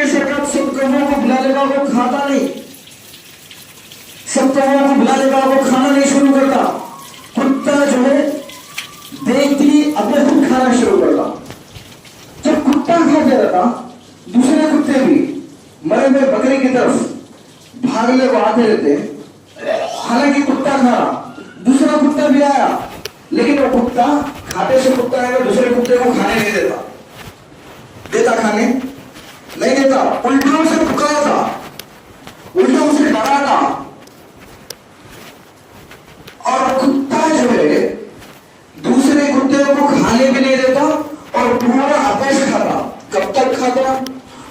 کے سرکار سب کموں کو بلا لے گا وہ کھاتا نہیں، سب کموں کو بلا لے گا وہ کھانا نہیں شروع کرتا. کتا جو ہے دیکھتی اپنے خود کھانا شروع کرتا. جب کتا کھا کے رہتا دوسرے کتے بھی مرے ہوئے بکری کی طرف بھاگنے کو آتے رہتے. حالانکہ کتا کھا رہا، دوسرا کتا بھی آیا، لیکن وہ کتا کھاتے سے کتا آئے گا دوسرے کتے کو کھانے نہیں دیتا. دیتا کھانے نہیں دیتا، الٹا اسے پکارتا، الٹا اسے ڈراتا. اور کتا جو ہے دوسرے کتے کو کھانے بھی نہیں دیتا اور پورا آتش کھاتا. کب تک کھاتا؟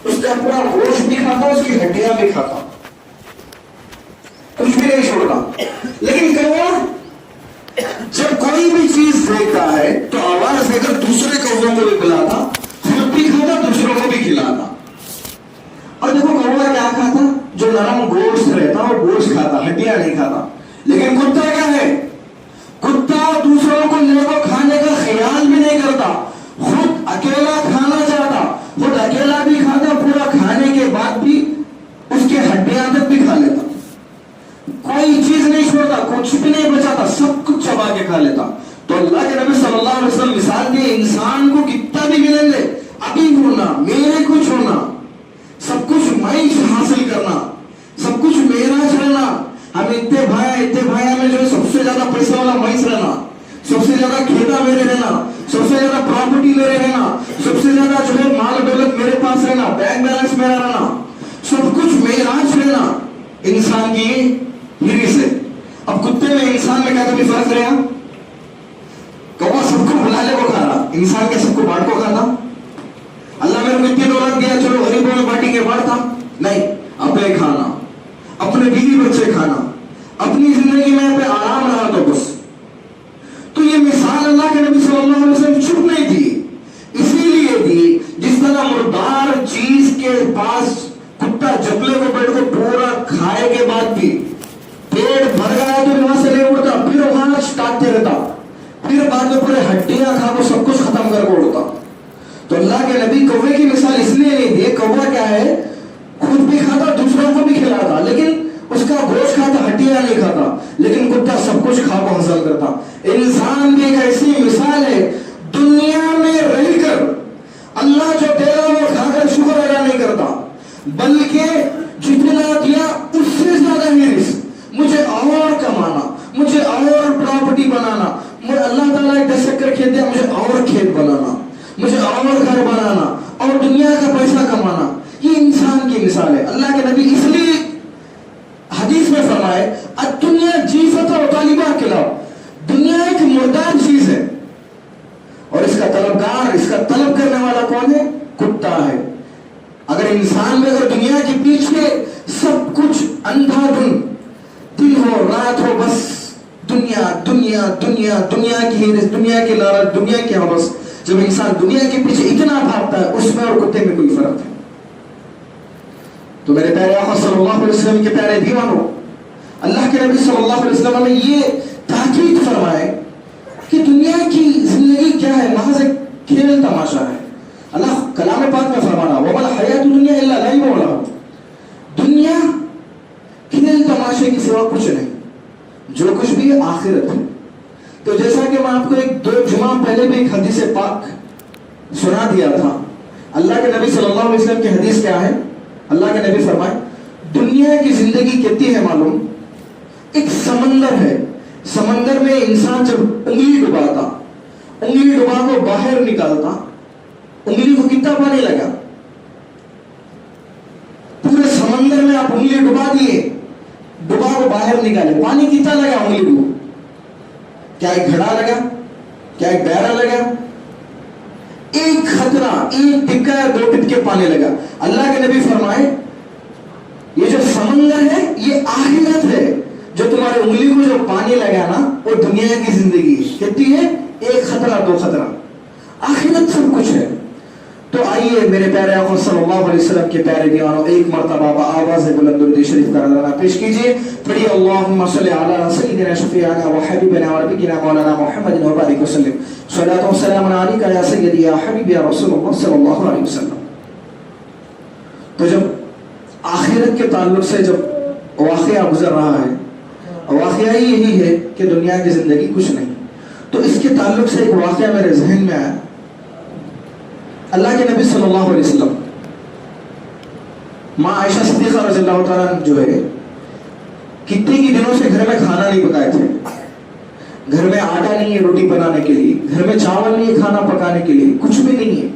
اس کا پورا گوشت بھی کھاتا، اس کی ہڈیاں بھی کھاتا، کچھ بھی نہیں چھوڑتا. لیکن کہو جب کوئی بھی چیز دیکھتا ہے تو آواز دے کر دوسرے کووں کو بھی بلاتا، خود بھی کھاتا دوسروں کو بھی کھلاتا. اور دیکھو کوا کیا کھاتا؟ جو نرم گوشت رہتا وہ گوشت کھاتا، ہڈیاں نہیں کھاتا. لیکن کتا کیا ہے؟ کتا دوسروں کو لے کو کھانے کا خیال بھی نہیں کرتا، خود اکیلا کھانا چاہتا، خود اکیلا بھی کھاتا، پورا کھانے کے بعد بھی اس کے ہڈیاں تک بھی کھا لیتا، کوئی چیز نہیں چھوڑتا، کچھ بھی نہیں بچاتا، سب کچھ چبا کے کھا لیتا. تو اللہ کے نبی صلی اللہ علیہ وسلم مثال دیے انسان کو کتنا بھی ملیں گے، ابھی ہونا میرے کچھ ہونا، سب کچھ میں حاصل کرنا، سب کچھ میرا چلنا. ہم اتنے بھائی میں جو سب سے زیادہ پیسہ والا میں رہنا، سب سے زیادہ کھیتا میرے رہنا، سب سے زیادہ پراپرٹی میرے رہنا، سب سے زیادہ جو ہے مال دولت میرے پاس رہنا، بینک بیلنس میرا رہنا، سب کچھ میرا رہنا. انسان کی ہری سے. اب کتے میں انسان میں کیا کبھی فرق رہا؟ کوا سب کو بلالے کو کھا رہا، انسان کے سب کو بانٹ کو کھاتا. اللہ میرے کو اتنی دولت دیا چلو غریبوں میں بانٹیں گے، بانٹتا نہیں. اپنے کھانا، اپنے بیوی بچے کھانا، اپنی زندگی میں پہ آرام رہا تو بس. تو یہ مثال اللہ کے نبی صلی اللہ علیہ وسلم چھپ نہیں دی، اسی لیے دی جس طرح مردار چیز کے پاس کتا جبلے کو بیٹھ کو پورا کھائے کے بعد بھی پیٹ بھر گیا تو وہاں سے لے اڑتا، پھر وہاں کاٹتے رہتا، پھر بعد میں پورے ہڈیاں کھا کو سب کچھ ختم کر کو اڑتا. تو اللہ کے نبی کوے کی مثال اس لیے نہیں دی. کوا کیا ہے؟ خود بھی کھاتا دوسروں کو بھی کھلاتا، لیکن اس کا گوشت کھاتا ہڈیاں نہیں کھاتا. لیکن کتا سب کچھ کھا کو حاصل کرتا. انسان بھی ایک ایسی مثال ہے دنیا میں رہ کر اللہ جو دے رہا وہ کھا کر شکر ادا نہیں کرتا، بلکہ جتنا دیا اس سے زیادہ ہرس، مجھے اور کمانا، مجھے اور پراپرٹی بنانا، مجھے اللہ تعالیٰ ایک 10 ایکڑ کھیت دیا مجھے اور کھیت بنانا، مجھے اور گھر بنانا اور دنیا کا پیسہ کمانا. یہ انسان کی مثال ہے. اللہ کے نبی اس لیے حدیث میں فرمائے الدنیا جیفت و طالبہ کھلاؤ، دنیا ایک مردار چیز ہے اور اس کا طلبگار، اس کا طلب کرنے والا کون ہے؟ کتا ہے. اگر انسان میں اگر دنیا کے پیچھے سب کچھ اندھا دن ہو رات ہو بس دنیا دنیا دنیا دنیا کی ہرس، دنیا کی لالچ، دنیا کی ہوس، جب انسان دنیا کے پیچھے اتنا بھاگتا ہے اس میں اور کتے میں کوئی فرق ہے. تو میرے پیارے آقا صلی اللہ علیہ وسلم کے پیارے دیوانوں، اللہ کے نبی صلی اللہ علیہ وسلم نے یہ تاکید فرمائے کہ دنیا کی زندگی کیا ہے؟ محض ایک کھیل تماشا ہے. اللہ کلام پاک میں فرمانا وَمَا الْحَيَاةُ الدُّنْيَا إِلَّا لَعِبٌ وَلَهْوٌ، دنیا کھیل تماشے کی سوا کچھ نہیں، جو کچھ بھی آخرت ہے. تو جیسا کہ میں آپ کو ایک 2 جمعہ پہلے بھی ایک حدیث پاک سنا دیا تھا. اللہ کے نبی صلی اللہ علیہ وسلم کی حدیث کیا ہے؟ اللہ کے نبی فرمائے دنیا کی زندگی کتنی ہے معلوم؟ ایک سمندر ہے. سمندر میں انسان جب انگلی ڈباتا، انگلی ڈبا کو باہر نکالتا، انگلی کو کتنا پانی لگا؟ پورے سمندر میں آپ انگلی ڈبا دیے، ڈبا کو باہر نکالے، پانی کتنا لگا انگلی کو؟ کیا ایک گھڑا لگا؟ کیا ایک بیرا لگا؟ ایک خطرہ، ایک ٹپکا یا 2 ٹپکے پانی لگا. اللہ کے نبی فرمائے یہ جو سمندر ہے یہ آخرت ہے. جو تمہارے انگلی کو جو پانی لگا نا وہ دنیا کی زندگی کتنی ہے؟ 1 خطرہ 2 خطرہ. آخرت سب کچھ ہے. تو آئیے میرے پیارے آقا صلی اللہ علیہ وسلم کے پیارے دیوانوں ایک مرتبہ آواز بلند درود شریف کا نذرانہ پیش کیجیے. پڑھیے اللہم صلی علی سیدنا شفیعنا و حبیبنا و نبینا مولانا محمد و بارک وسلم. صلاۃ و سلام علیک یا سیدی یا حبیبی یا رسول اللہ صلی اللہ علیہ وسلم. تو جب آخرت کے تعلق سے جب واقعہ گزر رہا ہے، واقعہ ہی یہی ہے کہ دنیا کی زندگی کچھ نہیں، تو اس کے تعلق سے ایک واقعہ میرے ذہن میں آیا۔ اللہ کے نبی صلی اللہ علیہ وسلم ماں عائشہ صدیقہ رضی اللہ تعالیٰ جو ہے کتنے ہی دنوں سے گھر میں کھانا نہیں پکائے تھے، گھر میں آٹا نہیں ہے روٹی بنانے کے لیے، گھر میں چاول نہیں ہے کھانا پکانے کے لیے، کچھ بھی نہیں ہے۔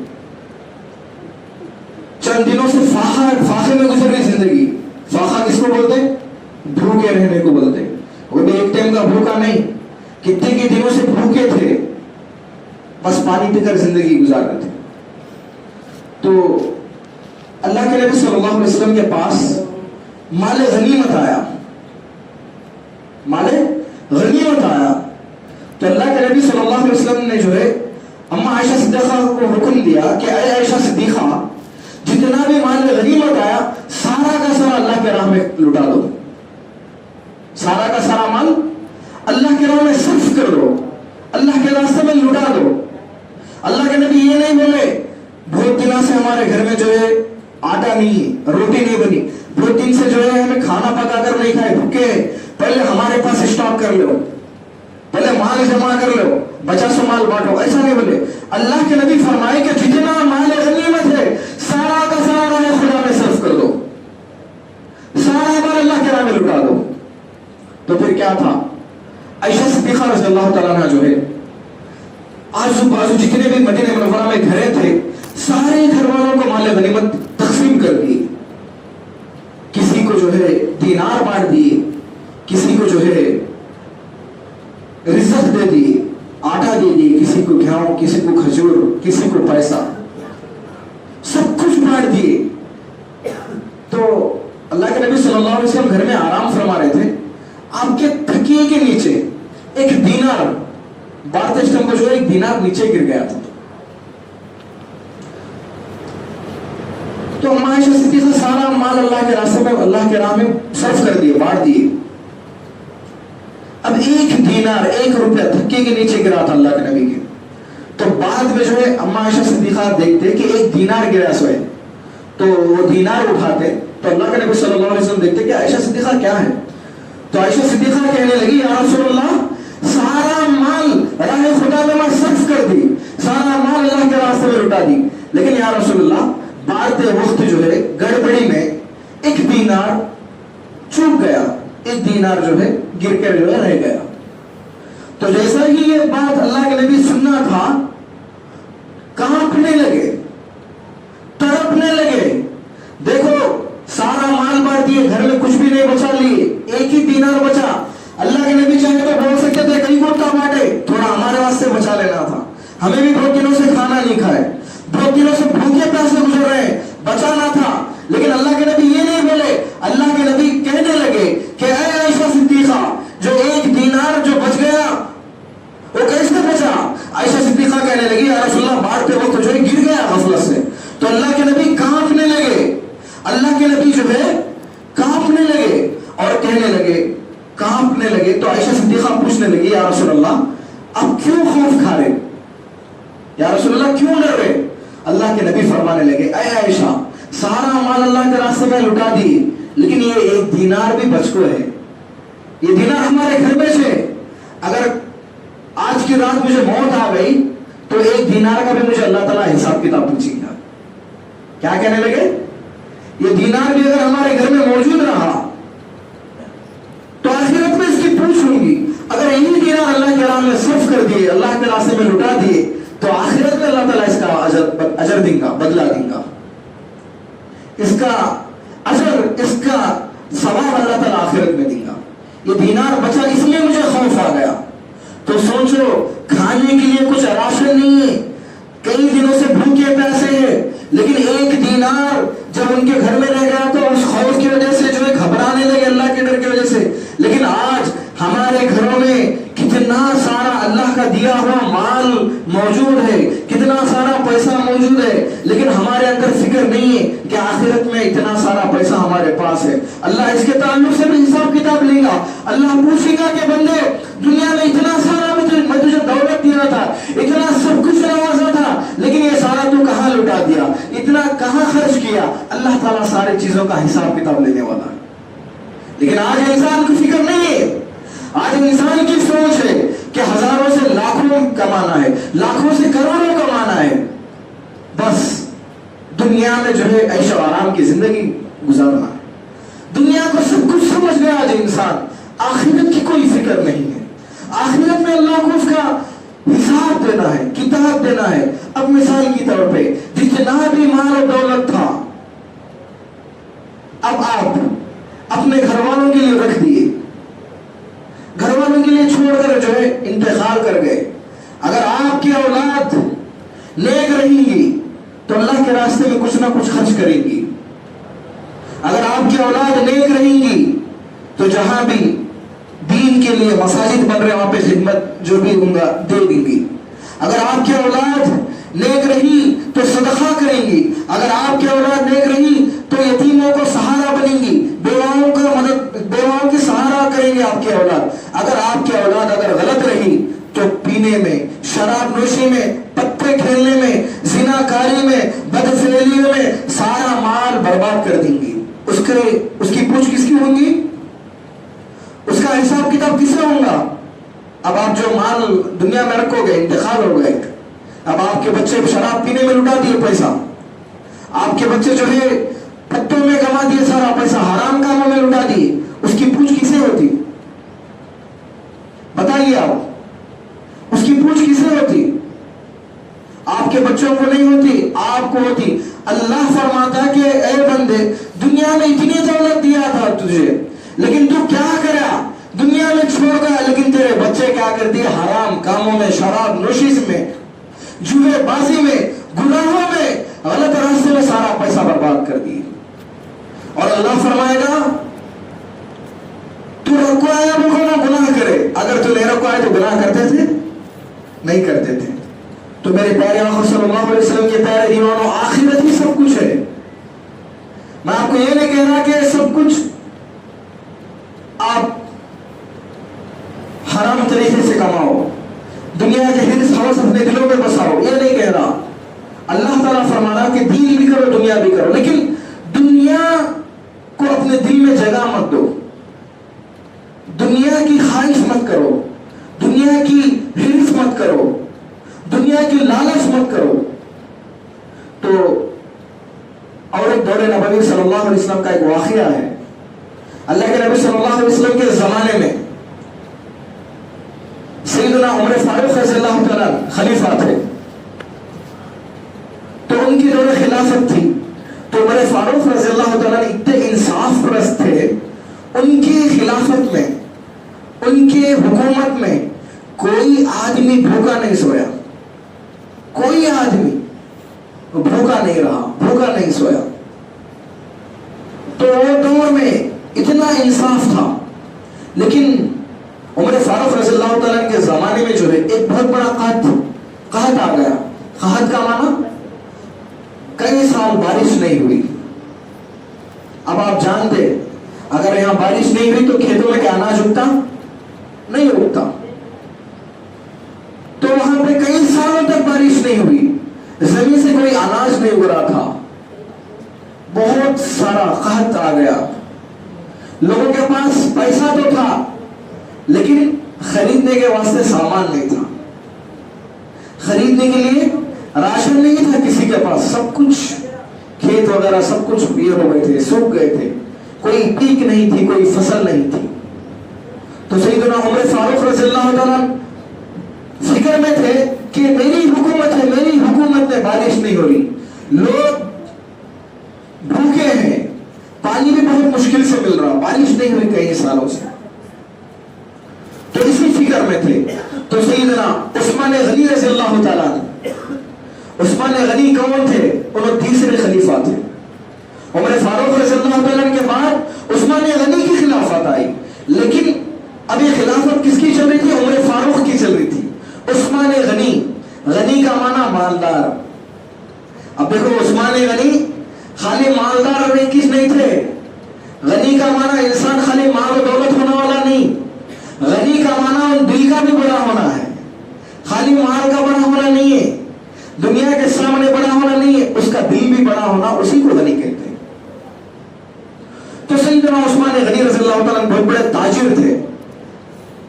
چند دنوں سے فاقے میں گزر رہی زندگی۔ فاقہ کس کو بولتے؟ بھوکے رہنے کو بولتے۔ وہ بھی ایک ٹائم کا بھوکا نہیں، کتنے کے دنوں سے بھوکے تھے، بس پانی پی کر زندگی گزار رہے تھے۔ تو اللہ کے نبی صلی اللہ علیہ وسلم کے پاس مال غنیمت آیا، مال غنیمت آیا، تو اللہ کے نبی صلی اللہ علیہ وسلم نے جو ہے اما عائشہ صدیقہ کو حکم دیا کہ اے عائشہ صدیقہ، جتنا بھی مال غنیمت آیا سارا کا سارا اللہ کے راہ میں لٹا دو، سارا کا سارا مال اللہ کے راہ میں صرف کر دو، اللہ کے راستے میں لٹا دو۔ اللہ کے نبی یہ نہیں بولے بہت دنوں سے ہمارے گھر میں جو ہے آٹا نہیں ہے، روٹی نہیں بنی، بہت دن سے جو ہے ہمیں کھانا پکا کر نہیں کھائے، بھوکے، پہلے ہمارے پاس اسٹاک کر لو، پہلے مال جمع کر لو، بچا سو مال بانٹو، ایسا نہیں بولے۔ اللہ کے نبی فرمائے کہ جتنا مال غنیمت ہے سارا کا سارا راہ خدا میں صرف کر دو، سارا مال اللہ کے راہ میں لٹا دو۔ تو پھر کیا تھا؟ عائشہ صدیقہ رضی اللہ تعالیٰ عنہ جو ہے آزو بازو جتنے بھی مدینہ منورہ میں گھریں تھے سارے گھر والوں کو مال غنیمت تقسیم کر دی، کسی کو جو ہے دینار بانٹ دیے، کسی کو جو ہے رزق دے دی، آٹا دے دی، کسی کو گیہوں، کسی کو کھجور، کسی کو پیسہ، سب کچھ بانٹ دیے۔ تو اللہ کے نبی صلی اللہ علیہ وسلم گھر میں آرام فرما رہے تھے، آپ کے تکیے کے نیچے ایک دینار بارتے اسٹم کو جو ایک دینار نیچے گر گیا تھا۔ تو اما عائشہ صدیقہ سارا مال اللہ کے راستے میں اللہ کے راہ میں صرف کر دیے، بانٹ دیے۔ اب ایک دینار، ایک روپیہ دھکے کے نیچے گرا تھا اللہ کے نبی کے۔ تو بعد میں جو ہے اما عائشہ صدیقہ دیکھتے کہ ایک دینار گرا سوئے، تو وہ دینار اٹھاتے، تو اللہ کے نبی صلی اللہ علیہ وسلم دیکھتے کہ عائشہ صدیقہ کیا ہے؟ تو عائشہ صدیقہ کہنے لگی یا رسول اللہ سارا مال راہ خدا میں صرف کر دی، سارا مال اللہ کے راستے میں لٹا دی، لیکن یا رسول اللہ بارتے وقت جو ہے گڑبڑی میں ایک دینار چوک گیا، ایک دینار جو ہے گر کر جو ہے رہ گیا۔ تو جیسا ہی یہ بات اللہ کے نبی سننا تھا کانپنے لگے، تڑپنے لگے، دیکھو سارا مال بانٹ دیے، گھر میں کچھ بھی نہیں بچا لیے، ایک ہی دینار بچا۔ اللہ کے نبی چاہے تو بول سکتے تھے کئی گوٹا بانٹے، تھوڑا ہمارے واسطے بچا لینا تھا، ہمیں بھی بہت دنوں سے کھانا نہیں کھائے، بہت دنوں سے بھوکے پیاسے گزر رہے ہیں، بچانا تھا۔ لیکن اللہ کے نبی یہ نہیں بولے، اللہ کے نبی کہنے لگے کہ اے عائشہ صدیقہ جو ایک دینار جو بچ گیا وہ کیسے بچا؟ عائشہ صدیقہ کہنے لگی یا رسول اللہ بانٹتے وقت جو ہے گر گیا غفلت سے۔ تو اللہ کے نبی کانپنے لگے، اللہ کے نبی جو ہے کانپنے لگے اور کہنے لگے، کانپنے لگے۔ تو عائشہ صدیقہ پوچھنے لگی یا رسول اللہ اب کیوں خوف کھا رہے، یا رسول اللہ کیوں ڈر رہے؟ اللہ کے نبی فرمانے لگے اے عائشہ سارا مال اللہ کے راستے میں لٹا دی، لیکن یہ ایک دینار بھی بچ کو ہے، یہ دینار ہمارے گھر میں سے، اگر آج کی رات مجھے موت آ گئی تو ایک دینار کا بھی مجھے اللہ تعالیٰ حساب کتاب پوچھے گا۔ کیا کہنے لگے؟ یہ دینار بھی اگر ہمارے گھر میں موجود رہا تو آخرت میں اس کی پوچھ ہوں گی، اگر یہی دینار اللہ کے راہ میں صرف کر دیے، اللہ کے راستے میں لٹا دیے تو آخرت میں اللہ تعالیٰ اس کا اجر دیں گا، بدلہ دیں گا، اس کا اجر، اس کا ثواب اللہ تعالیٰ آخرت میں دیں گا۔ یہ دینار بچا اس لیے مجھے خوف آ گیا۔ تو سوچو کھانے کے لیے کچھ راشن نہیں ہے، کئی دنوں سے بھوکے پیسے ہیں، لیکن ایک دینار جب ان کے گھر میں رہ گیا تو اس خوف کی وجہ سے جو ہے گھبرانے لگے اللہ کے ڈر کی وجہ سے۔ لیکن آج ہمارے گھروں میں کتنا سارا اللہ کا دیا ہوا مال موجود ہے، کتنا سارا پیسہ موجود ہے، لیکن ہمارے اندر فکر نہیں ہے کہ آخرت میں اتنا سارا پیسہ ہمارے پاس ہے۔ اللہ اس کے تعلق سے بھی حساب کتاب لے گا، اللہ پوچھے گا کہ بندے دنیا میں اتنا سارا میں تجھے دولت دیا تھا، اتنا سب کچھ نوازا تھا، لیکن یہ سارا تو کہاں لٹا دیا, اتنا کہاں خرچ کیا. اللہ تعالیٰ ساری چیزوں کا حساب کتاب لینے والا ہے. لیکن آج انسان کی فکر نہیں ہے. آج انسان کی سوچ ہے کہ ہزاروں سے لاکھوں کمانا ہے, لاکھوں سے کروڑوں کمانا ہے, بس دنیا میں جو ہے عیش و آرام کی زندگی گزارنا ہے. دنیا کو سب کچھ سمجھ گیا آج انسان, آخرت کی کوئی فکر نہیں ہے. آخرت میں اللہ کو اس کا حساب دینا ہے, کتاب دینا ہے. اب مثال کی طور پہ جتنا بھی مال و دولت تھا, اب آپ اپنے گھر والوں کے لیے رکھ دیے, گھر والوں کے لیے چھوڑ کر جو ہے انتقال کر گئے. اگر آپ کی اولاد نیک رہیں گی تو اللہ کے راستے میں کچھ نہ کچھ خرچ کریں گی. اگر آپ کی اولاد نیک رہیں گی تو جہاں بھی دین کے لیے مساجد بن رہے وہاں پہ خدمت جو بھی ہوں گا دے دیں گی. اگر آپ کی اولاد نیک رہی تو صدقہ کریں گی. اگر آپ کی اولاد نیک رہی تو یتیموں کو سہارا بنیں گی, بیواؤں کا مدد, بیواؤں کی سہارا کریں گے آپ کی اولاد. اگر آپ کی اولاد اگر غلط رہی تو پینے میں, شراب نوشی میں, پتے کھیلنے میں, زنا کاری میں, بدفعلیوں میں سارا مال برباد کر دیں گی. اس کی پوچھ کس کی ہوں گی؟ اس کا حساب کتاب کس سے ہوگا؟ اب آپ جو مال دنیا میں رکھو گے, انتقال ہو گئے, اب آپ کے بچے شراب پینے میں لٹا دیے پیسہ, آپ کے بچے جو ہے پتوں میں گما دیے سارا پیسہ, حرام کاموں میں لٹا دیے, اس کی پوچھ کسے ہوتی؟ بتائیے آپ, اس کی پوچھ کسے ہوتی؟ آپ کے بچوں کو نہیں ہوتی, آپ کو ہوتی. اللہ فرماتا کہ اے بندے, دنیا میں اتنی دولت دیا تھا تجھے, لیکن تو کیا کرا؟ دنیا میں چھوڑ گیا, لیکن تیرے بچے کیا کر دیے؟ حرام کاموں میں, شراب نوشی میں, جوئے بازی میں, گناہوں میں, غلط راستے میں سارا پیسہ برباد کر دیے. اور اللہ فرمائے گا تو رکو آیا رکو نہ گناہ کرے. اگر تو نہیں رکو آئے تو گناہ کرتے تھے؟ نہیں کرتے تھے. تو میرے پیارے آقا صلی اللہ علیہ وسلم کے پیارے دیوانوں, آخرت ہی سب کچھ ہے. میں آپ کو یہ نہیں کہہ رہا کہ سب کچھ آپ حرام طریقے سے کماؤ, دنیا کے حرص ہوس اپنے دلوں میں بساؤ, یہ نہیں کہہ رہا. اللہ تعالیٰ فرما رہا کہ دین بھی کرو, دنیا بھی کرو, لیکن دنیا کو اپنے دل میں جگہ مت دو. دنیا کی خواہش مت کرو, دنیا کی حرص مت کرو, دنیا کی لالچ مت کرو. تو اور ایک دور نبوی صلی اللہ علیہ وسلم کا ایک واقعہ ہے. اللہ کے نبی صلی اللہ علیہ وسلم کے زمانے میں سیدنا عمر فاروق رضی اللہ تعالیٰ خلیفہ تھے, تو ان کی دور خلافت تھی. تو عمر فاروق رضی اللہ تعالیٰ اتنے انصاف پرست تھے, ان کی خلافت میں, ان کے حکومت میں کوئی آدمی بھوکا نہیں سویا, کوئی آدمی بھوکا نہیں رہا, بھوکا نہیں سویا. تو وہ دور میں اتنا انصاف تھا. لیکن عمر فاروق رضی اللہ تعالیٰ کے زمانے میں جو ہے ایک بہت بڑا قحط آ گیا. قحط کا معنی کئی سال بارش نہیں ہوئی. اب آپ جانتے اگر یہاں بارش نہیں ہوئی تو کھیتوں میں کیا اناج اگتا؟ نہیں اگتا. تو وہاں پہ کئی سالوں تک بارش نہیں ہوئی, زمین سے کوئی اناج نہیں اگ رہا تھا. بہت سارا قحط آ گیا. لوگوں کے پاس پیسہ تو تھا لیکن خریدنے کے واسطے سامان نہیں تھا, خریدنے کے لیے راشن نہیں تھا کسی کے پاس. سب کچھ کھیت وغیرہ سب کچھ یہ ہو گئے تھے, سوکھ گئے تھے, کوئی پیک نہیں تھی, کوئی فصل نہیں تھی. تو سیدنا عمر فاروق رضی اللہ تعالیٰ فکر میں تھے کہ میری حکومت ہے, میری حکومت میں بارش نہیں ہو رہی, لوگ بھوکے ہیں, پانی بھی بہت مشکل سے مل رہا, بارش نہیں ہوئی کئی سالوں سے. تو اسی فکر میں تھے. تو سیدنا عثمان غنی رضی اللہ تعالیٰ, عثمان غنی کون تھے؟ انہوں تیسرے خلیفہ تھے. عمر فاروق رضی اللہ تعالیٰ کے بعد عثمان غنی کی خلافت آئی. لیکن اب یہ خلافت کس کی چل رہی تھی؟ عمر فاروق کی چل رہی تھی. عثمان غنی, غنی کا معنی مالدار. اب دیکھو عثمان غنی خالی مالدار نہیں تھے. غنی کا معنی انسان خالی مال و دولت ہونے والا نہیں, غنی کا معنی دل کا بھی بڑا ہونا ہے, خالی مال کا بڑا ہونا نہیں ہے. دنیا کے دل بھی بڑا ہونا، اسی کو غنی کہتے ہیں۔ تو سیدنا عثمان غنی رضی اللہ تعالیٰ بہت بڑے تاجر تھے،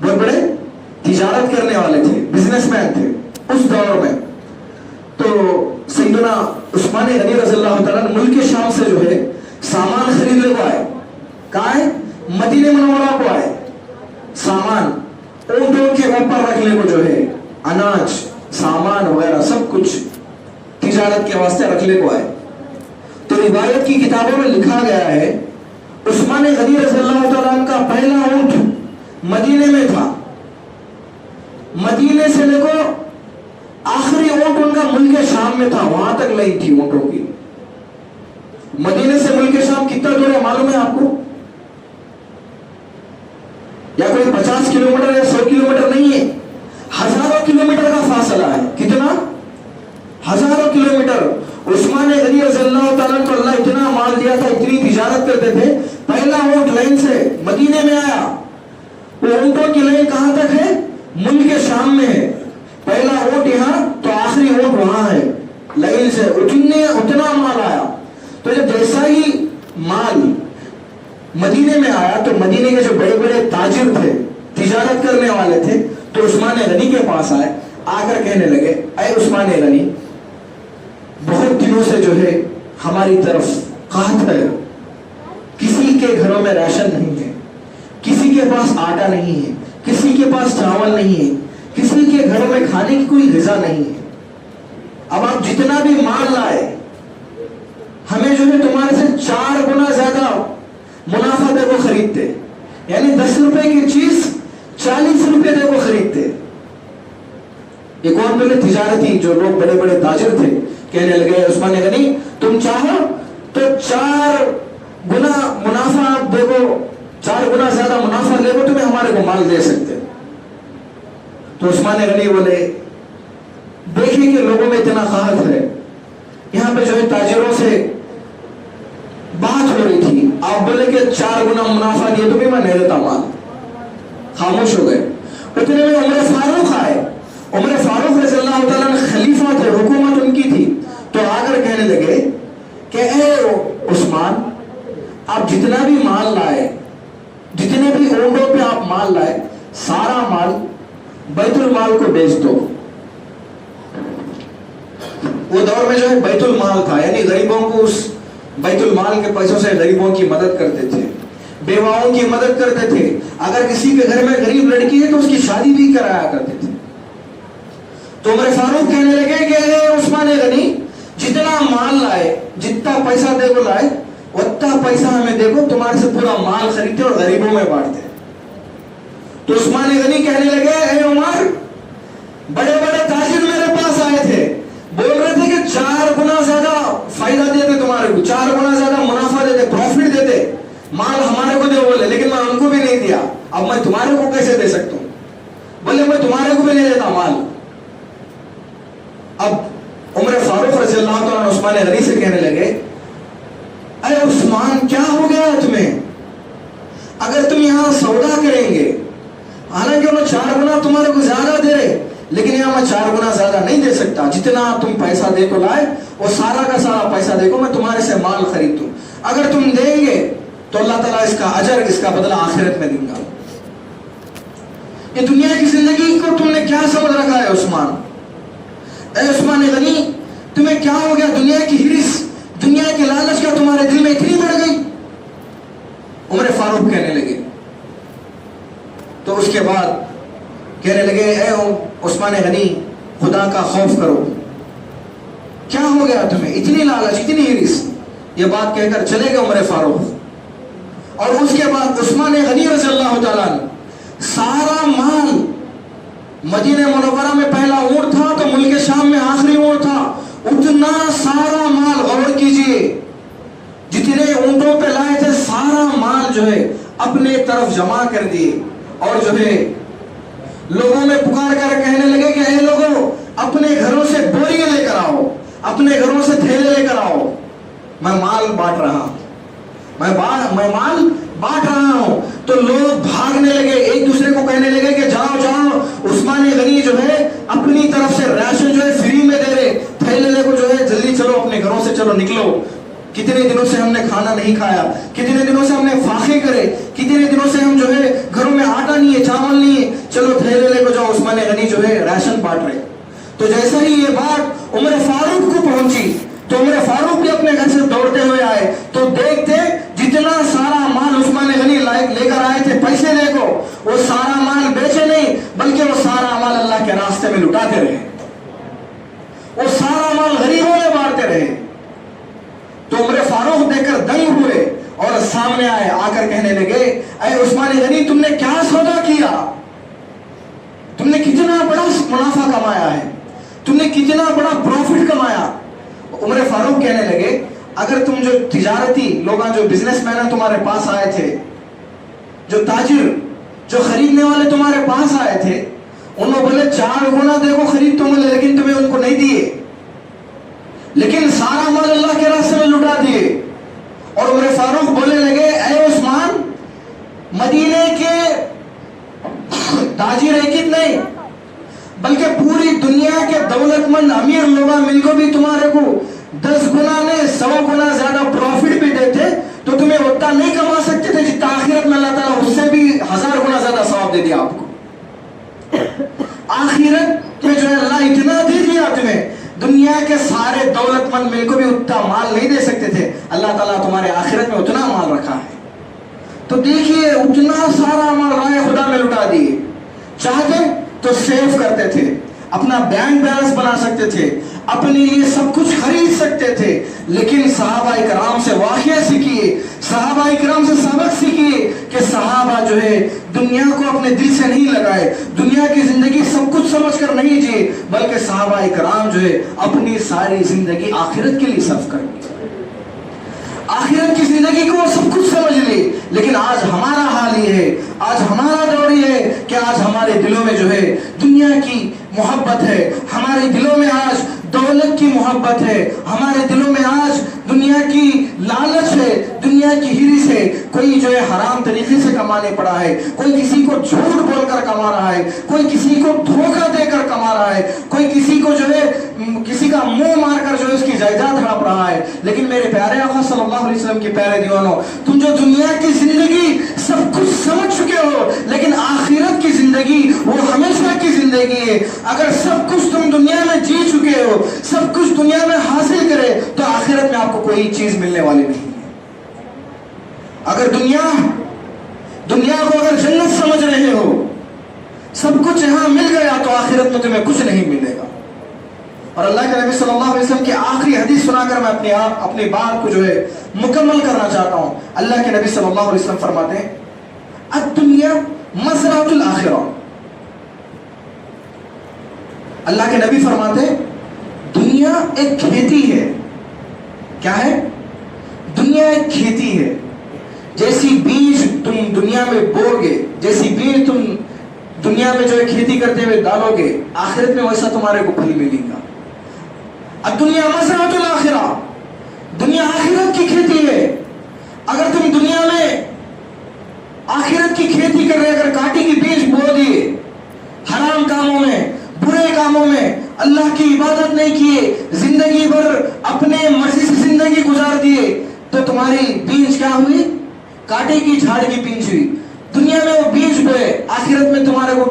بہت بڑے تجارت کرنے والے تھے، بزنس مین تھے اس دور میں۔ تو سیدنا عثمان غنی رضی اللہ تعالیٰ ملک شام سے جو ہے سامان خریدنے کو آئے۔ کہاں ہے؟ مدینہ منورہ کو آئے۔ سامان اونٹوں کے اوپر رکھنے کو جو ہے اناج سامان وغیرہ سب کچھ تجارت کے واسطے رکھنے کو آئے۔ تو روایت کی کتابوں میں لکھا گیا ہے عثمان غنی رضی اللہ تعالیٰ کا پہلا اونٹ مدینے میں تھا۔ مدینے سے لے کو آخری اونٹ ان کا ملک شام میں تھا، وہاں تک لائن تھی اونٹوں کی۔ مدینے سے ملک شام کتنا دور ہے معلوم ہے آپ کو؟ یا کوئی 50 کلومیٹر یا 100 کلومیٹر نہیں ہے، ہزاروں کلومیٹر کا فاصلہ ہے۔ کتنا؟ ہزاروں کلومیٹر۔ عثمان غنی رضی اللہ تعالیٰ کو اللہ اتنا مال دیا تھا، اتنی تجارت کرتے تھے، پہلا اونٹ لائن سے مدینے میں آیا۔ وہ اونٹوں کی لائن کہاں تک ہے؟ ملک شام میں ہے۔ پہلا اونٹ یہاں تو آخری اونٹ وہاں ہے، لائن سے اتنا مال آیا۔ تو جب جیسا ہی مال مدینے میں آیا تو مدینے کے جو بڑے بڑے تاجر تھے، تجارت کرنے والے تھے، تو عثمان غنی کے پاس آئے، آ کر کہنے لگے اے عثمان غنی، بہت دنوں سے جو ہے ہماری طرف قحط ہے، کسی کے گھروں میں راشن نہیں ہے، کسی کے پاس آٹا نہیں ہے، کسی کے پاس چاول نہیں ہے، کسی کے گھروں میں کھانے کی کوئی غذا نہیں ہے۔ اب آپ جتنا بھی مال لائے ہمیں جو ہے تمہارے سے 4 گنا زیادہ منافع دے کو خریدتے، یعنی 10 روپے کی چیز 40 روپے دے کو خریدتے۔ ایک اور بڑے تجارتی جو لوگ بڑے بڑے تاجر تھے کہنے لگے عثمان غنی، تم چاہو تو 4 گنا منافع دے کو، 4 گنا زیادہ منافع لے کو تمہیں ہمارے کو مال دے سکتے۔ تو عثمان غنی بولے دیکھیں کہ لوگوں میں اتنا قحط ہے، یہاں پہ جو ہے تاجروں سے بات ہو رہی تھی، آپ بولے کہ 4 گنا منافع دیے تو بھی میں نہیں دیتا مال۔ خاموش ہو گئے۔ اتنے میں عمر فاروق آئے۔ عمر فاروق رضی اللہ تعالیٰ خلیفہ تھے، حکومت ان کی تھی۔ تو آ کر کہنے لگے کہ اے عثمان، آپ جتنا بھی مال لائے، جتنے بھی اونٹوں پہ آپ مال لائے، سارا مال بیت المال کو بیچ دو۔ وہ دور میں جو ہے بیت المال تھا، یعنی غریبوں کو اس بیت المال کے پیسوں سے غریبوں کی مدد کرتے تھے، بیواؤں کی مدد کرتے تھے۔ اگر کسی کے گھر میں غریب لڑکی ہے تو اس کی شادی بھی کرایا کرتے تھے۔ تو عمر فاروق کہنے لگے کہ اے عثمان غنی، جتنا مال لائے، جتنا پیسہ دے کو لائے، اتنا پیسہ ہمیں دے کو، تمہارے سے پورا مال خریدتے اور غریبوں میں بانٹتے۔ تو عثمان غنی کہنے لگے اے عمر، بڑے بڑے تاجر میرے پاس آئے تھے، بول رہے تھے کہ 4 گنا زیادہ فائدہ دیتے تمہارے کو، 4 گنا زیادہ منافع دیتے، پروفٹ دیتے، مال ہمارے کو دے بولے، لیکن میں ان کو بھی نہیں دیا۔ اب میں تمہارے کو کیسے دے سکتا ہوں؟ بولے میں تمہارے کو بھی نہیں دیتا مال۔ اب عمر فاروق رضی اللہ تعالیٰ عثمان غنی سے کہنے لگے اے عثمان، کیا ہو گیا تمہیں؟ اگر تم یہاں سودا کریں گے، حالانکہ انہوں 4 گنا تمہارے کو زیادہ دے رہے، لیکن یہاں میں 4 گنا زیادہ نہیں دے سکتا۔ جتنا تم پیسہ دے کو لائے وہ سارا کا سارا پیسہ دے کو میں تمہارے سے مال خرید دوں۔ اگر تم دیں گے تو اللہ تعالیٰ اس کا اجر، اس کا بدلہ آخرت میں دیں گا۔ یہ دنیا کی زندگی کو تم نے کیا سمجھ رکھا ہے عثمان؟ اے عثمان غنی، تمہیں کیا ہو گیا؟ دنیا کی ہرس، دنیا کی لالچ کیا تمہارے دل میں اتنی بڑھ گئی؟ عمر فاروق کہنے لگے۔ تو اس کے بعد کہنے لگے اے عثمان غنی، خدا کا خوف کرو، کیا ہو گیا تمہیں؟ اتنی لالچ، اتنی ہرس؟ یہ بات کہہ کر چلے گئے عمر فاروق۔ اور اس کے بعد عثمان غنی رضی اللہ تعالیٰ سارا مال، مدینہ منورہ میں پہلا اونٹ تھا تو ملک شام میں آخری اونٹ تھا، اتنا سارا مال، غور کیجئے جتنے اونٹوں پہ لائے تھے سارا مال جو ہے اپنے طرف جمع کر دیے، اور جو ہے لوگوں میں پکار کر کہنے لگے کہ اے لوگوں، اپنے گھروں سے بوریاں لے کر آؤ، اپنے گھروں سے تھیلے لے کر آؤ، میں مال بانٹ رہا ہوں، میں مال بانٹ رہا ہوں۔ تو لوگ بھاگنے لگے، ایک دوسرے کو کہنے لگے کہ جاؤ جاؤ، عثمان غنی جو ہے اپنی طرف سے راشن جو ہے فری میں دے رہے، تھیلے لے کو جو ہے جلدی چلو نکلو اپنے گھروں سے, چلو نکلو. کتنے دنوں سے ہم نے کھانا نہیں کھایا, کتنے دنوں سے ہم نے فاقے کرے, کتنے دنوں سے ہم جو ہے گھروں میں آٹا نہیں ہے, چاول نہیں ہے, چلو تھیلے لے کو جاؤ. عثمان غنی جو ہے راشن بانٹ رہے. تو جیسا ہی یہ بات عمر فاروق کو پہنچی تو عمر فاروق بھی اپنے گھر سے دوڑتے ہوئے آئے, تو دیکھتے جتنا سارا مال عثمان غنی لے کر آئے تھے پیسے لے کو, وہ سارا مال بیچے نہیں بلکہ وہ سارا مال اللہ کے راستے میں لٹاتے رہے, وہ سارا مال غریبوں میں بانٹتے رہے. تو عمر فاروق دیکھ کر دنگ ہوئے اور سامنے آئے, آ کر کہنے لگے اے عثمان غنی تم نے کیا سودا کیا, تم نے کتنا بڑا منافع کمایا ہے, تم نے کتنا بڑا پروفٹ کمایا. عمر فاروق کہنے لگے اگر تم جو تجارتی لوگ جو بزنس مین تمہارے پاس آئے تھے, جو تاجر جو خریدنے والے تمہارے پاس آئے تھے, انہوں بولے 4 گنا دیکھو خرید تم نے, لیکن تمہیں ان کو نہیں دیے, لیکن سارا مال اللہ کے راستے میں لٹا دیے. اور عمر فاروق بولنے لگے اے عثمان, مدینے کے تاجر ایک نہیں بلکہ پوری دنیا کے دولت مند امیر لوگ مل کو بھی تمہارے کو 10 گنا نے 100 گنا زیادہ پروفٹ بھی دیتے تو تمہیں اتنا نہیں کما سکتے تھے جتنا آخرت میں اللہ تعالیٰ اس سے بھی 1000 گنا زیادہ ثواب دے دیا آپ کو. آخرت میں جو ہے اللہ اتنا دے دیا تمہیں, دنیا کے سارے دولت مند مل کو بھی اتنا مال نہیں دے سکتے تھے, اللہ تعالیٰ تمہارے آخرت میں اتنا مال رکھا ہے. تو دیکھیے اتنا سارا مال راہ خدا میں لٹا دیے. چاہتے تو سیو کرتے تھے, اپنا بینک بیلنس بنا سکتے تھے, اپنے لیے سب کچھ خرید سکتے تھے, لیکن صحابہ کرام سے واقعہ سیکھیے, صحابہ کرام سے سبق سیکھیے کہ صحابہ جو ہے دنیا کو اپنے دل سے نہیں لگائے, دنیا کی زندگی سب کچھ سمجھ کر نہیں جیے, بلکہ صحابہ کرام جو ہے اپنی ساری زندگی آخرت کے لیے صرف کر دی, آخرت کی زندگی کو سب کچھ سمجھ لی. لیکن آج ہمارا حال یہ ہے, آج ہمارا دور یہ ہے کہ آج ہمارے دلوں میں جو ہے دنیا کی محبت ہے, ہمارے دلوں میں آج دولت کی محبت ہے, ہمارے دلوں میں آج دنیا کی لالچ ہے, دنیا کی ہرس ہے. کوئی جو ہے حرام طریقے سے کمانے پڑا ہے, کوئی کسی کو جھوٹ بول کر کما رہا ہے, کوئی کسی کو دھوکہ دے کر کما رہا ہے, کوئی کسی کو جو ہے کسی کا منہ مار کر جو ہے اس کی جائیداد ہڑپ رہا ہے. لیکن میرے پیارے آقا صلی اللہ علیہ وسلم کے پیارے دیوانوں, تم جو دنیا کی زندگی سب کچھ سمجھ چکے ہو, لیکن آخرت کی زندگی وہ ہمیشہ کی زندگی ہے. اگر سب کچھ تم دنیا میں جی چکے ہو, سب کچھ دنیا میں حاصل کرے, تو آخرت میں آپ کو کوئی چیز ملنے والی نہیں ہے. اگر دنیا کو اگر جنت سمجھ رہے ہو, سب کچھ یہاں مل گیا, تو آخرت میں تمہیں کچھ نہیں ملے گا. اور اللہ کے نبی صلی اللہ علیہ وسلم کی آخری حدیث سنا کر میں اپنی بات کو جو ہے مکمل کرنا چاہتا ہوں. اللہ کے نبی صلی اللہ علیہ وسلم فرماتے ہیں الدنیا مزرعۃ الآخرہ. اللہ کے نبی فرماتے دنیا ایک کھیتی ہے. کیا ہے؟ دنیا ایک کھیتی ہے. جیسی بیج تم دنیا میں بو گے, جیسی بیج تم دنیا میں جو ہے کھیتی کرتے ہوئے ڈالو گے, آخرت میں ویسا تمہارے کو پھل ملے گا. الدنیا مزرعۃ الآخرہ, دنیا آخرت کی کھیتی ہے. اگر تم دنیا میں آخرت کی کھیتی کر رہے, اگر کاٹی کی بیج بو دیے, حرام کاموں میں, برے کاموں میں, اللہ کی عبادت نہیں کیے, زندگی بھر اپنے مرضی سے زندگی گزار دیے, تو تمہاری بیج کیا ہوئی؟ کاٹے کی جھاڑ کی بیج ہوئی. دنیا میں وہ بیج بوئے, آخرت میں تمہارے کو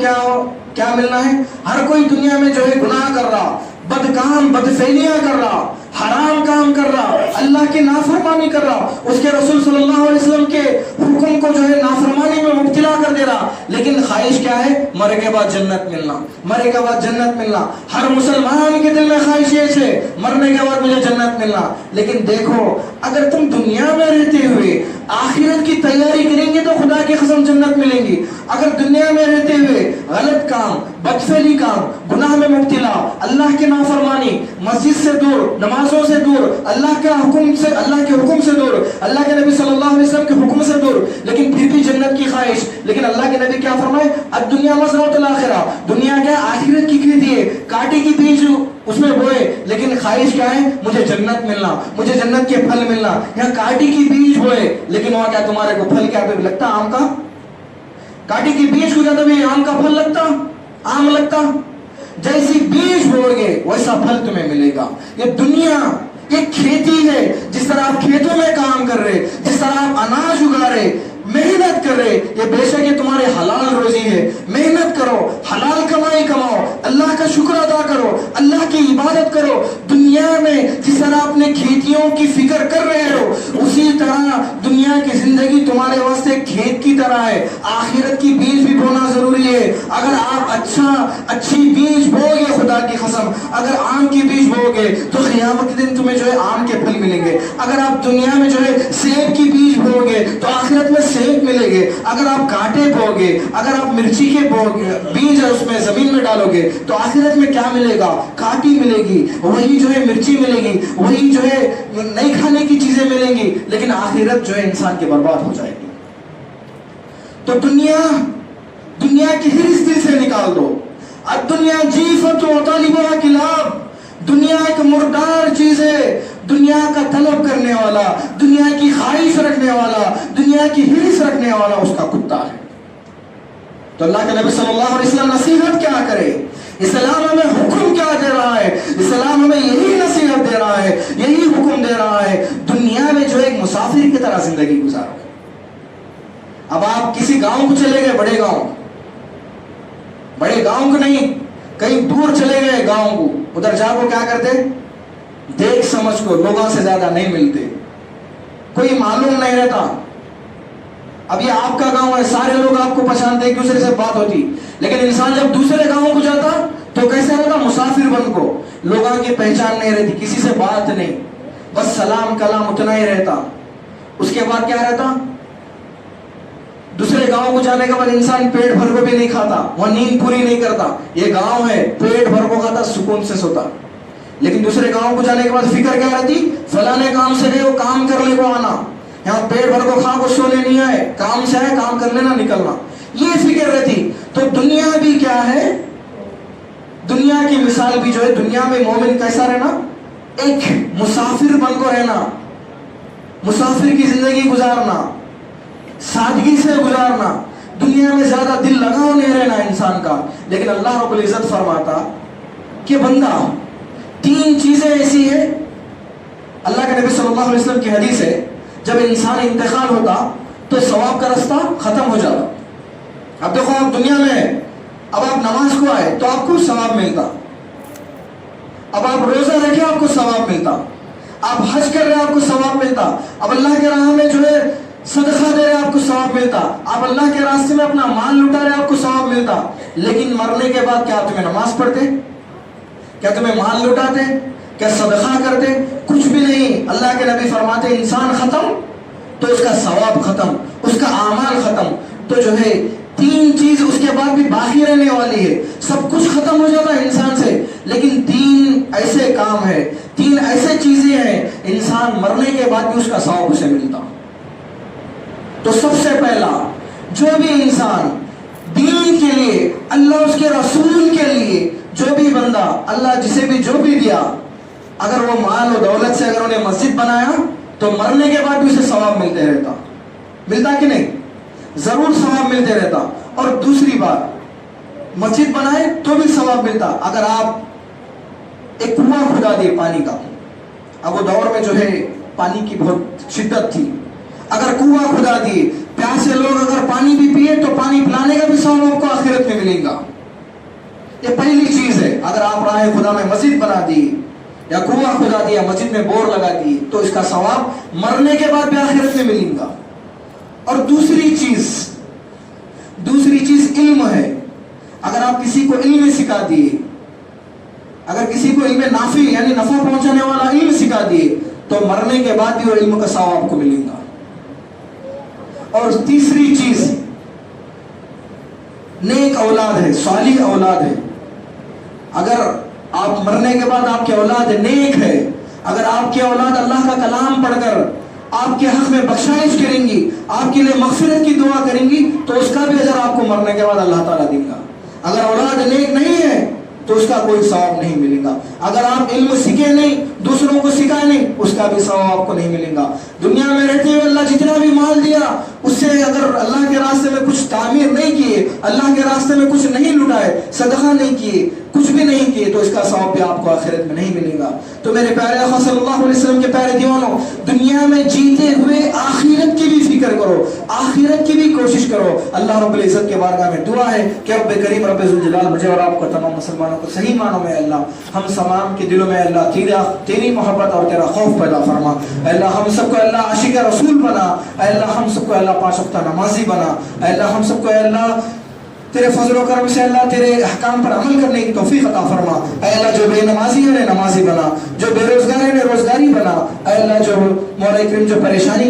کیا ملنا ہے؟ ہر کوئی دنیا میں جو ہے گناہ کر رہا, بدکام بدفعلیاں کر رہا, حرام کام کر رہا, اللہ کی نافرمانی کر رہا, اس کے رسول صلی اللہ علیہ وسلم کے حکم کو جو ہے نافرمانی میں مبتلا کر دے رہا. لیکن خواہش کیا ہے؟ مرے کے بعد جنت ملنا, مرے کے بعد جنت ملنا. ہر مسلمان کے دل میں خواہش یہ ہے مرنے کے بعد مجھے جنت ملنا. لیکن دیکھو, اگر تم دنیا میں رہتے ہوئے آخرت کی تیاری کریں گے تو خدا کی قسم جنت ملیں گی. اگر دنیا میں رہتے ہوئے غلط کام, بدفعلی کام, گناہ میں مبتلا, اللہ کی نافرمانی, مسجد سے دور, نمازوں سے دور, اللہ کے حکم سے دور, اللہ کے نبی صلی اللہ علیہ وسلم کے حکم سے دور, لیکن پھر بھی جنت کی خواہش. لیکن اللہ کے نبی کیا فرمائے؟ الدنیا مزرعۃ الآخرہ, دنیا کیا آخرت کی کھیتی ہے, کاٹے کی بیج اس میں بوئے, لیکن خواہش کیا ہے؟ مجھے جنت ملنا, مجھے جنت کے پھل ملنا. یہاں کاٹی کی بیج بوئے, لیکن وہاں کیا تمہارے کو پھل کیا لگتا؟ آم کا. کاٹی کی بیج کو کیا تمہیں آم کا پھل لگتا؟ آم لگتا. جیسی بیج بو گے ویسا پھل تمہیں ملے گا. یہ دنیا یہ کھیتی ہے، جس طرح آپ کھیتوں میں کام کر رہے، جس طرح آپ اناج اگا رہے، محنت کر رہے، یہ بے شک یہ تمہارے حلال روزی ہے، محنت کرو، حلال کمائی کماؤ، اللہ کا شکر ادا کرو، اللہ کی عبادت کرو۔ دنیا میں جس طرح اپنے کھیتیوں کی فکر کر رہے ہو، اسی طرح دنیا کی زندگی تمہارے واسطے کھیت کی طرح ہے، آخرت کی بیج بھی بونا ضروری ہے۔ اگر آپ اچھی بیج بو گے، خدا کی قسم اگر آم کی بیج بو گے تو قیامت کے دن تمہیں جو ہے آم کے پھل ملیں گے۔ اگر آپ دنیا میں جو ہے سیب کی بیج بو گے تو آخرت میں سیب ملے گے۔ اگر آپ کانٹے بو گے، اگر آپ مرچی کے بیج ہے اس میں زمین میں ڈالو گے تو آخرت میں کیا ملے گا؟ کانٹی ملے گی، وہی جو ہے مرچی ملے گی، وہی جو ہے نہیں کھانے کی چیزیں ملیں گی، لیکن آخرت جو ہے انسان کی برباد ہو جائے گی۔ تو دنیا کی ہرس دل سے نکال دو۔ الدنیا جیفت و طالبها کلاب، دنیا ایک مردار چیز ہے، دنیا کا طلب کرنے والا، دنیا کی خواہش رکھنے والا، دنیا کی ہرس رکھنے والا اس کا کتا ہے۔ تو اللہ کے نبی صلی اللہ علیہ وسلم نصیحت کیا کرے؟ اسلام ہمیں حکم کیا دے رہا ہے؟ اسلام ہمیں یہی نصیحت دے رہا ہے، یہی حکم دے رہا ہے، دنیا میں جو ایک مسافر کی طرح زندگی گزارو۔ اب آپ کسی گاؤں کو چلے گئے، بڑے گاؤں کو نہیں، کہیں دور چلے گئے گاؤں کو، ادھر جا کو کیا کرتے؟ دیکھ سمجھ کو لوگوں سے زیادہ نہیں ملتے، کوئی معلوم نہیں رہتا۔ اب یہ آپ کا گاؤں ہے، سارے لوگ آپ کو پہچانتے، ایک دوسرے سے بات ہوتی، لیکن انسان جب دوسرے گاؤں کو جاتا تو کیسے رہتا؟ مسافر بن کو، لوگوں کی پہچان نہیں رہتی، کسی سے بات نہیں، بس سلام کلام اتنا ہی رہتا۔ اس کے بعد کیا رہتا؟ دوسرے گاؤں کو جانے کے بعد انسان پیٹ بھر کو بھی نہیں کھاتا، وہ نیند پوری نہیں کرتا۔ یہ گاؤں ہے، پیٹ بھر کو کھاتا، سکون سے سوتا۔ لیکن دوسرے گاؤں کو جانے کے بعد فکر کیا رہتی؟ فلانے کام سے گئے وہ کام کرنے کو آنا، یہاں پیٹ بھر کو کھا کو سونے نہیں آئے، کام سے آئے کام کر لینا نکلنا، یہ فکر رہتی۔ تو دنیا بھی کیا ہے؟ دنیا کی مثال بھی جو ہے، دنیا میں مومن کیسا رہنا؟ ایک مسافر بن کو رہنا، مسافر کی زندگی گزارنا، سادگی سے گزارنا، دنیا میں زیادہ دل لگاؤ نہیں رہنا انسان کا۔ لیکن اللہ رب العزت فرماتا کہ بندہ تین چیزیں ایسی ہیں، اللہ کے نبی صلی اللہ علیہ وسلم کی حدیث ہے، جب انسان انتقال ہوتا تو ثواب کا رستہ ختم ہو جاتا۔ اب دیکھو آپ دنیا میں ہیں، اب آپ نماز کو آئے تو آپ کو ثواب ملتا، اب آپ روزہ رکھے آپ کو ثواب ملتا، آپ حج کر رہے آپ کو ثواب ملتا، اب اللہ کے راہ میں جو ہے صدقہ دے رہے آپ کو ثواب ملتا، آپ اللہ کے راستے میں اپنا مال لٹا رہے آپ کو ثواب ملتا۔ لیکن مرنے کے بعد کیا تمہیں نماز پڑھتے؟ کیا تمہیں مال لٹاتے؟ کیا صدقہ کرتے؟ کچھ بھی نہیں۔ اللہ کے نبی فرماتے انسان ختم تو اس کا ثواب ختم، اس کا اعمال ختم۔ تو جو ہے تین چیز اس کے بعد بھی باقی رہنے والی ہے، سب کچھ ختم ہو جاتا ہے انسان سے، لیکن تین ایسے کام ہے، تین ایسے چیزیں ہیں انسان مرنے کے بعد بھی اس کا ثواب اسے ملتا۔ تو سب سے پہلا، جو بھی انسان دین کے لیے، اللہ اس کے رسول کے لیے، جو بھی بندہ اللہ جسے بھی جو بھی دیا، اگر وہ مال و دولت سے اگر انہیں مسجد بنایا تو مرنے کے بعد بھی اسے ثواب ملتے رہتا، ملتا کہ نہیں؟ ضرور ثواب ملتے رہتا۔ اور دوسری بات، مسجد بنائے تو بھی ثواب ملتا۔ اگر آپ ایک کنواں کھدا دیے پانی کا، اب وہ دور میں جو ہے پانی کی بہت شدت تھی، اگر کنواں کھدا دیے، پیاسے لوگ اگر پانی بھی پیے تو پانی پلانے کا بھی ثواب آپ کو آخرت میں ملے گا۔ یہ پہلی چیز ہے۔ اگر آپ راہ خدا میں مسجد بنا دی یا کنواں کھدا دیا، مسجد میں بور لگا دی، تو اس کا ثواب مرنے کے بعد بھی آخرت میں ملے گا۔ اور دوسری چیز علم ہے۔ اگر آپ کسی کو علم سکھا دیے، اگر کسی کو علم نافع یعنی نفع پہنچانے والا علم سکھا دیے تو مرنے کے بعد بھی وہ علم کا ثواب آپ کو ملے گا۔ اور تیسری چیز نیک اولاد ہے، صالح اولاد ہے۔ اگر آپ مرنے کے بعد آپ کی اولاد نیک ہے، اگر آپ کی اولاد اللہ کا کلام پڑھ کر آپ کے حق میں بخشائش کریں گی، آپ کے لیے مغفرت کی دعا کریں گی، تو اس کا بھی اجر آپ کو مرنے کے بعد اللہ تعالیٰ دے گا۔ اگر اولاد نیک نہیں ہے تو اس کا کوئی ثواب نہیں ملے گا۔ اگر آپ علم سیکھے نہیں، دوسروں کو سکھانے اس کا بھی ثواب آپ کو نہیں ملے گا. دنیا میں رہتے ہوئے اللہ جتنا بھی مال دیا اس سے اگر اللہ کے راستے میں کچھ تعمیر نہیں کیے, اللہ کے راستے میں کچھ نہیں لٹائے, صدقہ نہیں کیے, کچھ بھی نہیں کیے, تو اس کا ثواب بھی آپ کو آخرت میں نہیں ملے گا. تو میرے پیارے آقا صلی اللہ علیہ وسلم کے پیارے دیوانوں, دنیا میں جیتے ہوئے آخرت کی بھی فکر کرو, آخرت کی بھی کوشش کرو. اللہ رب العزت کے بارگاہ میں دعا ہے کہ رب کریم رب ذوالجلال مجھے اور آپ کو تمام مسلمانوں کو صحیح معنوں میں اللہ ہم تمام کے دلوں میں اللہ تیری محبت اور تیرا خوف پیدا فرما. اللہ ہم سب کو اللہ عاشق رسول بنا. اللہ ہم سب کو اللہ پانچ وقتہ نمازی بنا. اللہ ہم سب کو اللہ تیرے فضل و کرم سے اللہ تیرے احکام پر عمل کرنے کی توفیق عطا فرما. اے اللہ جو بے نمازی ہے انہیں نمازی بنا, جو بے روزگار ہے انہیں روزگاری بنا. اے اللہ جو مولا کریم جو پریشانی